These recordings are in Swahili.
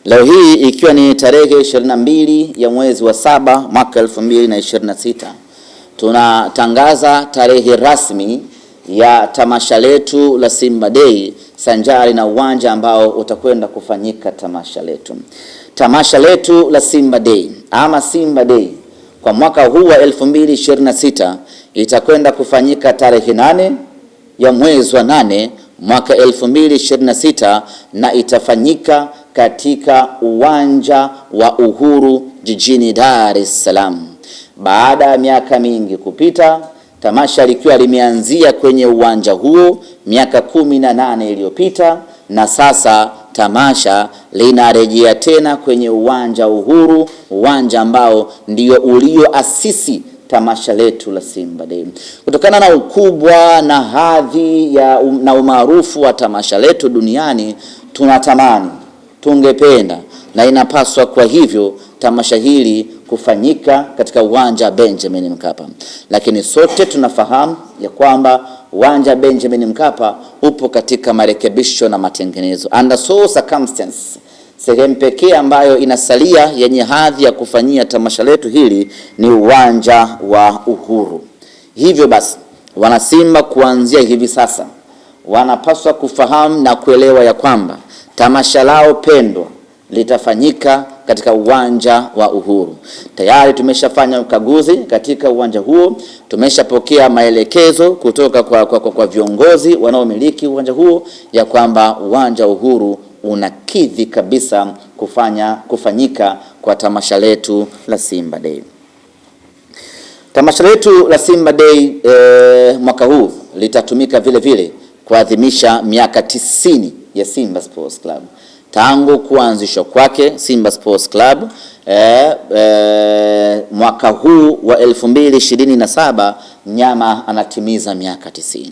Leo hii ikiwa ni tarehe 22 ya mwezi wa 7 mwaka 2026, tunatangaza tarehe rasmi ya tamasha letu la Simba Day sanjari na uwanja ambao utakwenda kufanyika tamasha letu. Tamasha letu la Simba Day ama Simba Day kwa mwaka huu wa 2026 itakwenda kufanyika tarehe 8 ya mwezi wa 8 mwaka 2026 na itafanyika katika uwanja wa Uhuru jijini Dar es Salaam. Baada ya miaka mingi kupita, tamasha likiwa limeanzia kwenye uwanja huo miaka 18 iliyopita, na sasa tamasha linarejea tena kwenye uwanja Uhuru, uwanja ambao ndio ulioasisi tamasha letu la Simba Day. Kutokana na ukubwa na hadhi na umaarufu wa tamasha letu duniani, tunatamani, tungependa na inapaswa kwa hivyo tamasha hili kufanyika katika uwanja Benjamin Mkapa. Lakini sote tunafahamu ya kwamba uwanja Benjamin Mkapa upo katika marekebisho na matengenezo. Under so circumstance, sehemu pekee ambayo inasalia yenye hadhi ya kufanyia tamasha letu hili ni uwanja wa Uhuru. Hivyo basi, wanasimba kuanzia hivi sasa wanapaswa kufahamu na kuelewa ya kwamba tamasha lao pendwa litafanyika katika uwanja wa Uhuru. Tayari tumeshafanya ukaguzi katika uwanja huo, tumeshapokea maelekezo kutoka kwa viongozi wanaomiliki uwanja huo ya kwamba uwanja Uhuru unakidhi kabisa kufanyika kwa tamasha letu la Simba Day. Tamasha letu la Simba Day mwaka huu litatumika vile vile kuadhimisha miaka 90 ya Simba Sports Club. Tangu kuanzishwa kwake Simba Sports Club mwaka huu wa 2027 mnyama anatimiza miaka 90.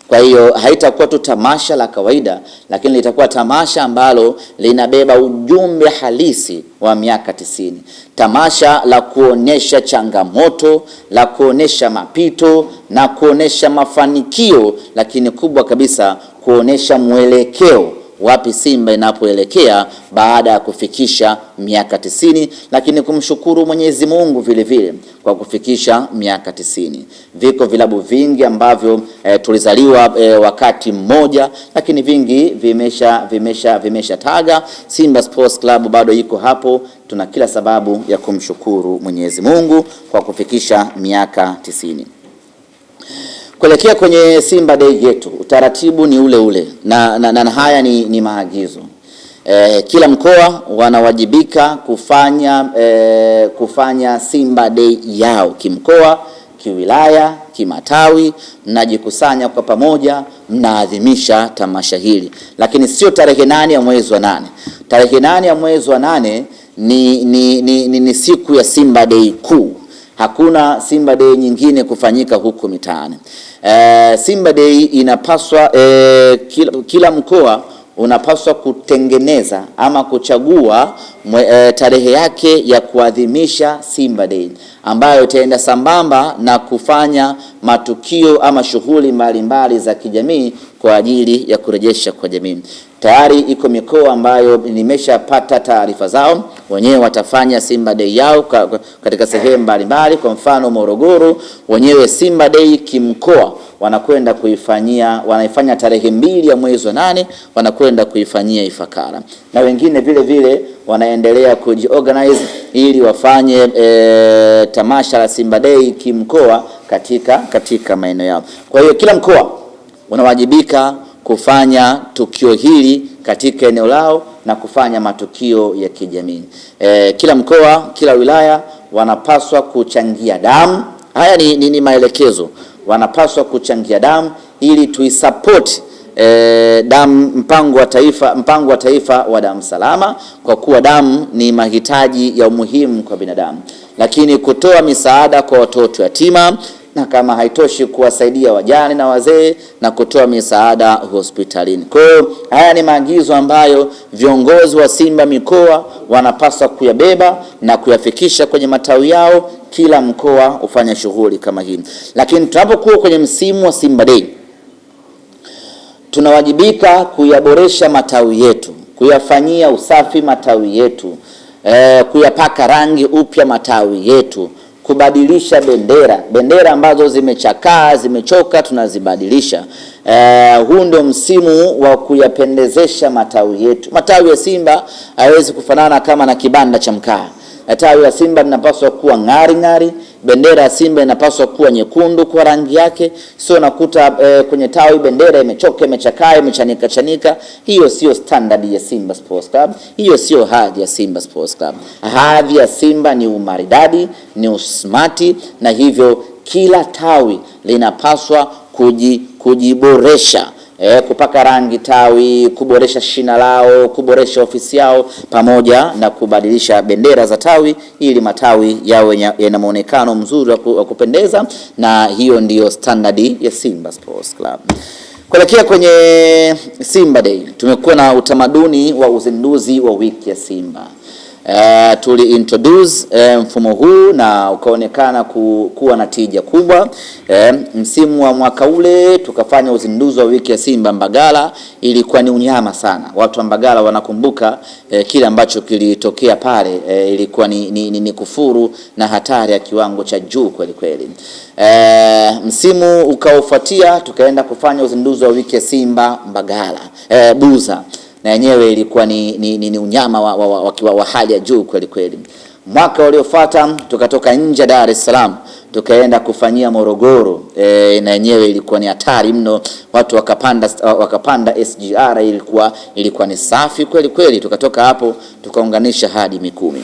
Kwa hiyo haitakuwa tu tamasha la kawaida, lakini litakuwa tamasha ambalo linabeba ujumbe halisi wa miaka 90. Tamasha la kuonesha changamoto, la kuonesha mapito na kuonesha mafanikio, lakini kubwa kabisa kuonesha mwelekeo wapi Simba inapoelekea baada ya kufikisha miaka 90, lakini kumshukuru Mwenyezi Mungu vile vile kwa kufikisha miaka 90. Viko vilabu vingi ambavyo tulizaliwa wakati mmoja, lakini vingi vimesha taga. Simba Sports Club bado iko hapo. Tuna kila sababu ya kumshukuru Mwenyezi Mungu kwa kufikisha miaka 90. Kuelekea kwenye Simba Day yetu, utaratibu ni ule ule na haya ni maagizo. Kila mkoa wanawajibika kufanya Simba Day yao kimkoa, kiwilaya, kimatawi. Mnajikusanya kwa pamoja, mnaadhimisha tamasha hili. Lakini sio tarehe 8 ya mwezi wa 8. Tarehe 8 ya mwezi wa 8 ni siku ya Simba Day kuu. Hakuna Simba Day nyingine kufanyika huko mitaani. Simba Day inapaswa kila mkoa unapaswa kutengeneza ama kuchagua tarehe yake ya kuadhimisha Simba Day, ambayo itaenda sambamba na kufanya matukio ama shughuli mbalimbali za kijamii kwa ajili ya kurejesha kwa jamii. Tayari iko mikoa ambayo nimeshapata taarifa zao, wenyewe watafanya Simba Day yao katika sehemu mbalimbali. Kwa mfano Morogoro, wenyewe Simba Day kimkoa wanaifanya tarehe 2 ya mwezi wa 8, wanakwenda kuifanyia Ifakara. Na wengine vile vile wanaendelea kujiorganize ili wafanye tamasha la Simba Day kimkoa katika maeneo yao. Kwa hiyo kila mkoa unawajibika kufanya tukio hili katika eneo lao na kufanya matukio ya kijamii. Kila mkoa, kila wilaya wanapaswa kuchangia damu. Haya ni maelekezo. Wanapaswa kuchangia damu ili tuisupport damu mpango wa taifa wa damu salama, kwa kuwa damu ni mahitaji ya umuhimu kwa binadamu. Lakini kutoa misaada kwa watoto yatima, na kama haitoshi kuwasaidia wajane na wazee, na kutoa misaada hospitalini. Kwa hiyo haya ni maagizo ambayo viongozi wa Simba mikoa wanapaswa kuyabeba na kuyafikisha kwenye matawi yao. Kila mkoa ufanya shughuli kama hii. Lakini tunapokuwa kwenye msimu wa Simba Day, tunawajibika kuyaboresha matawi yetu kuyafanyia usafi matawi yetu, kuyapaka rangi upya matawi yetu, kubadilisha bendera ambazo zimechakaa, zimechoka, tunazibadilisha. Huu ndio msimu wa kuyapendezesha matawi yetu. Matawi ya Simba haiwezi kufanana kama na kibanda cha mkaa. Tawi la Simba linapaswa kuwa ng'ari ng'ari. Bendera ya Simba inapaswa kuwa nyekundu kwa rangi yake. Sio nakuta kwenye tawi bendera imechoka, imechakaa, imechanika chanika. Hiyo sio standard ya Simba Sports Club. Hiyo sio hadhi ya Simba Sports Club. Hadhi ya Simba ni umaridadi, ni usmati, na hivyo kila tawi linapaswa kujiboresha. Kupaka rangi tawi, kuboresha shina lao, kuboresha ofisi yao, pamoja na kubadilisha bendera za tawi ili matawi yawe yana muonekano mzuri wa kupendeza, na hiyo ndiyo standard ya Simba Sports Club. Kuelekea kwenye Simba Day, tumekuwa na utamaduni wa uzinduzi wa wiki ya Simba. Tuli introduce mfumo huu na ukaonekana kuwa na tija kubwa. Msimu wa mwaka ule tukafanya uzinduzi wa wiki ya Simba Mbagala. Ilikuwa ni unyama sana. Watu wa Mbagala wanakumbuka kile ambacho kilitokea pale. Ilikuwa ni kufuru na hatari ya kiwango cha juu kweli kweli. Msimu ukaofuatia tukaenda kufanya uzinduzi wa wiki ya Simba Mbagala, Buza, na yenyewe ilikuwa ni unyama wa hali ya juu kweli kweli. Mwaka uliofuata tukatoka nje Dar es Salaam tukaenda kufanyia Morogoro, na yenyewe ilikuwa ni hatari mno. Watu wakapanda SGR, ilikuwa ni safi kweli kweli. Tukatoka hapo tukaunganisha hadi Mikumi.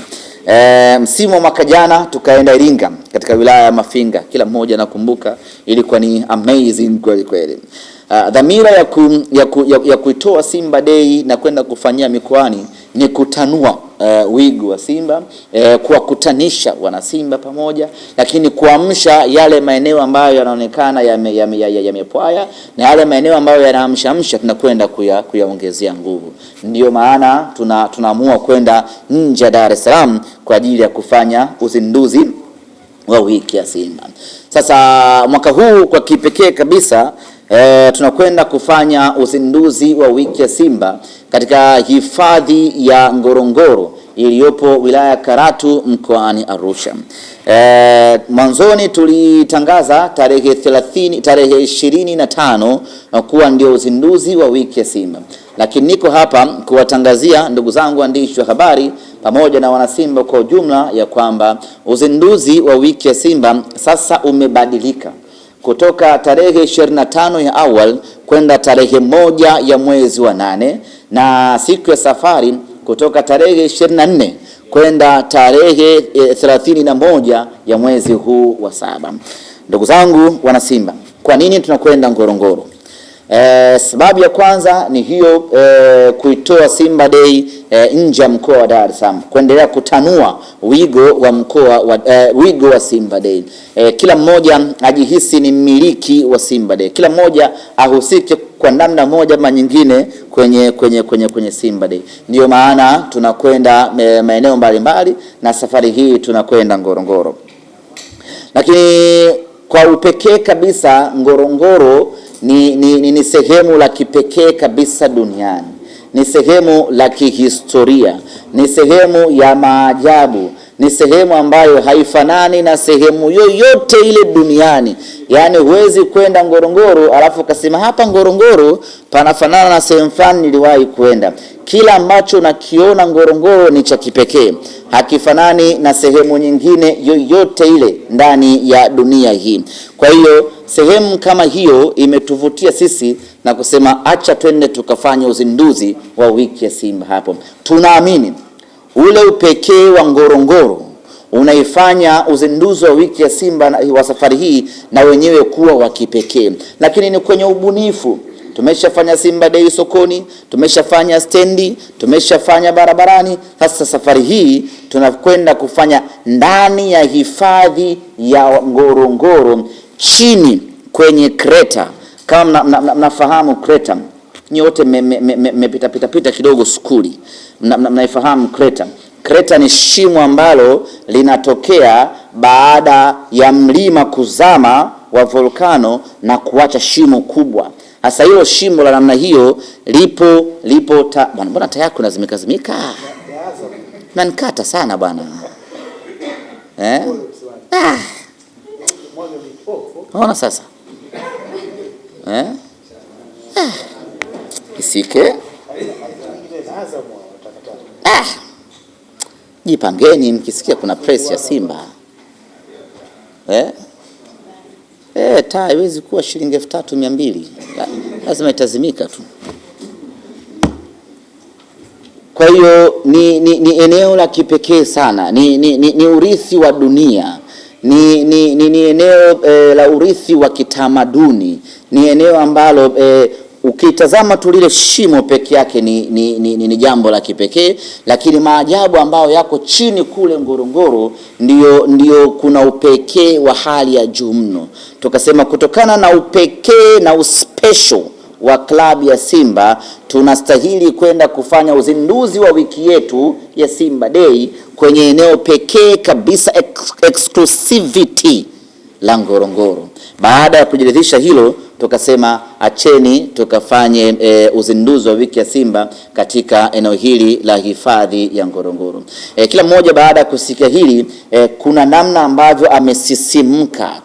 Msimu wa mwaka jana tukaenda Iringa katika wilaya ya Mafinga. Kila mmoja nakumbuka, ilikuwa ni amazing kweli kweli. Dhamira ya kuitoa Simba Day na kwenda kufanyia mikoani ni kutanua wigo wa Simba, kuwakutanisha wana Simba pamoja, lakini kuamsha yale maeneo ambayo yanaonekana yamepwaya, na yale maeneo ambayo yanaamsha tunakwenda kuyaongezea nguvu. Ndio maana tunaamua kwenda nje ya Dar es Salaam kwa ajili ya kufanya uzinduzi wa wiki ya Simba. Sasa mwaka huu kwa kipekee kabisa tunakwenda kufanya uzinduzi wa wiki ya Simba katika hifadhi ya Ngorongoro iliyopo wilaya Karatu mkoani Arusha. Mwanzoni tulitangaza tarehe 25 kuwa ndio uzinduzi wa wiki ya Simba, lakini niko hapa kuwatangazia ndugu zangu waandishi wa habari pamoja na wanasimba kwa ujumla ya kwamba uzinduzi wa wiki ya Simba sasa umebadilika kutoka tarehe 25 ya awal kwenda tarehe 1 ya mwezi wa 8, na siku ya safari kutoka tarehe 24 kwenda tarehe 31 ya mwezi huu wa 7. Ndugu zangu wana Simba, kwa nini tunakwenda Ngorongoro? Sababu ya kwanza ni hiyo, kuitoa Simba Day nje ya mkoa wa Dar es Salaam, kuendelea kutanua wigo wa mkoa wigo wa Simba Day. Kila mmoja ajihisi ni mmiliki wa Simba Day, kila mmoja ahusike kwa namna moja ama nyingine kwenye Simba Day. Ndio maana tunakwenda maeneo mbalimbali, na safari hii tunakwenda Ngorongoro. Lakini kwa upekee kabisa Ngorongoro ni sehemu la kipekee kabisa duniani. Ni sehemu la kihistoria, ni sehemu ya maajabu, ni sehemu ambayo haifanani na sehemu yoyote ile duniani. Yaani huwezi kwenda Ngorongoro alafu kasema hapa Ngorongoro panafanana na sehemu fulani niliwahi kwenda. Kila ambacho unakiona Ngorongoro ni cha kipekee, hakifanani na sehemu nyingine yoyote ile ndani ya dunia hii. Kwa hiyo sehemu kama hiyo imetuvutia sisi na kusema acha twende tukafanya uzinduzi wa wiki ya Simba hapo. Tunaamini ule upekee wa Ngorongoro unaifanya uzinduzi wa wiki ya Simba wa safari hii na wenyewe kuwa wa kipekee. Lakini ni kwenye ubunifu. Tumeshafanya Simba Day sokoni, tumeshafanya stendi, tumeshafanya barabarani. Sasa safari hii tunakwenda kufanya ndani ya hifadhi ya Ngorongoro, chini kwenye kreta. Kama mnafahamu kreta, nyote mmepita kidogo skuli, mnaifahamu kreta. Kreta ni shimo ambalo linatokea baada ya mlima kuzama wa volkano na kuacha shimo kubwa. Sasa hilo shimo la namna hiyo lipo bwana, mbona taa yako nazimika? Nanikata sana bwana. Unaona sasa? Isike. Jipangeni mkisikia kuna press ya Simba. Taa haiwezi kuwa shilingi 3200. Lazima itazimika tu. Kwa hiyo ni eneo la kipekee sana. Ni urithi wa dunia. Ni eneo la urithi wa kitamaduni. Ni eneo ambalo ukitazama tu lile shimo peke yake ni jambo la kipekee, lakini maajabu ambayo yako chini kule Ngorongoro ndio kuna upekee wa hali ya juu mno. Tukasema kutokana na upekee na uspecial wa klabu ya Simba tunastahili kwenda kufanya uzinduzi wa wiki yetu ya Simba Day kwenye eneo pekee kabisa, exclusivity la Ngorongoro. Baada ya kujiridhisha hilo, tukasema acheni tukafanye uzinduzi wa wiki ya Simba katika eneo hili la hifadhi ya Ngorongoro. Kila mmoja baada ya kusikia hili kuna namna ambavyo amesisimka,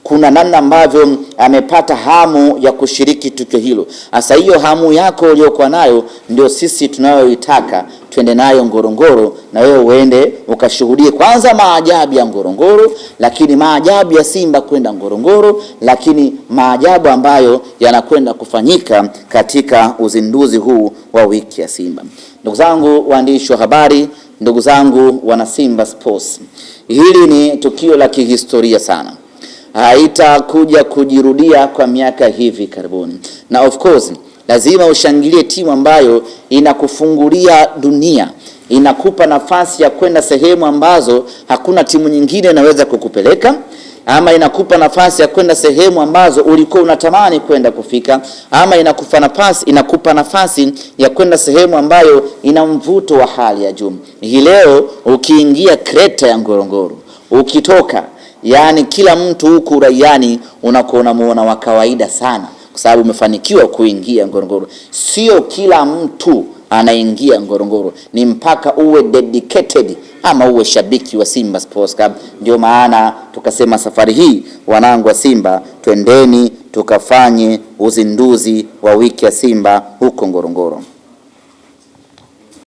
kuna namna ambavyo amepata hamu ya kushiriki tukio hilo. Sasa hiyo hamu yako uliyokuwa nayo ndio sisi tunayoitaka twende nayo Ngorongoro, na wewe uende ukashuhudie kwanza maajabu ya Ngorongoro, lakini maajabu ya Simba kwenda Ngorongoro, lakini maajabu ambayo yanakwenda kufanyika katika uzinduzi huu wa wiki ya Simba. Ndugu zangu waandishi wa habari, ndugu zangu wana Simba Sports, hili ni tukio la kihistoria sana. Haitakuja kujirudia kwa miaka hivi karibuni. Na of course lazima ushangilie timu ambayo inakufungulia dunia, inakupa nafasi ya kwenda sehemu ambazo hakuna timu nyingine inaweza kukupeleka, ama inakupa nafasi ya kwenda sehemu ambazo ulikuwa unatamani kwenda kufika, ama inakupa nafasi ya kwenda sehemu ambayo ina mvuto wa hali ya juu. Hii leo ukiingia kreta ya Ngorongoro, ukitoka, yani kila mtu huku raiani unamuona wa kawaida sana kwa sababu umefanikiwa kuingia Ngorongoro. Sio kila mtu anaingia Ngorongoro, ni mpaka uwe dedicated ama uwe shabiki wa Simba Sports Club. Ndio maana tukasema safari hii wanangu wa Simba, twendeni tukafanye uzinduzi wa wiki ya Simba huko Ngorongoro.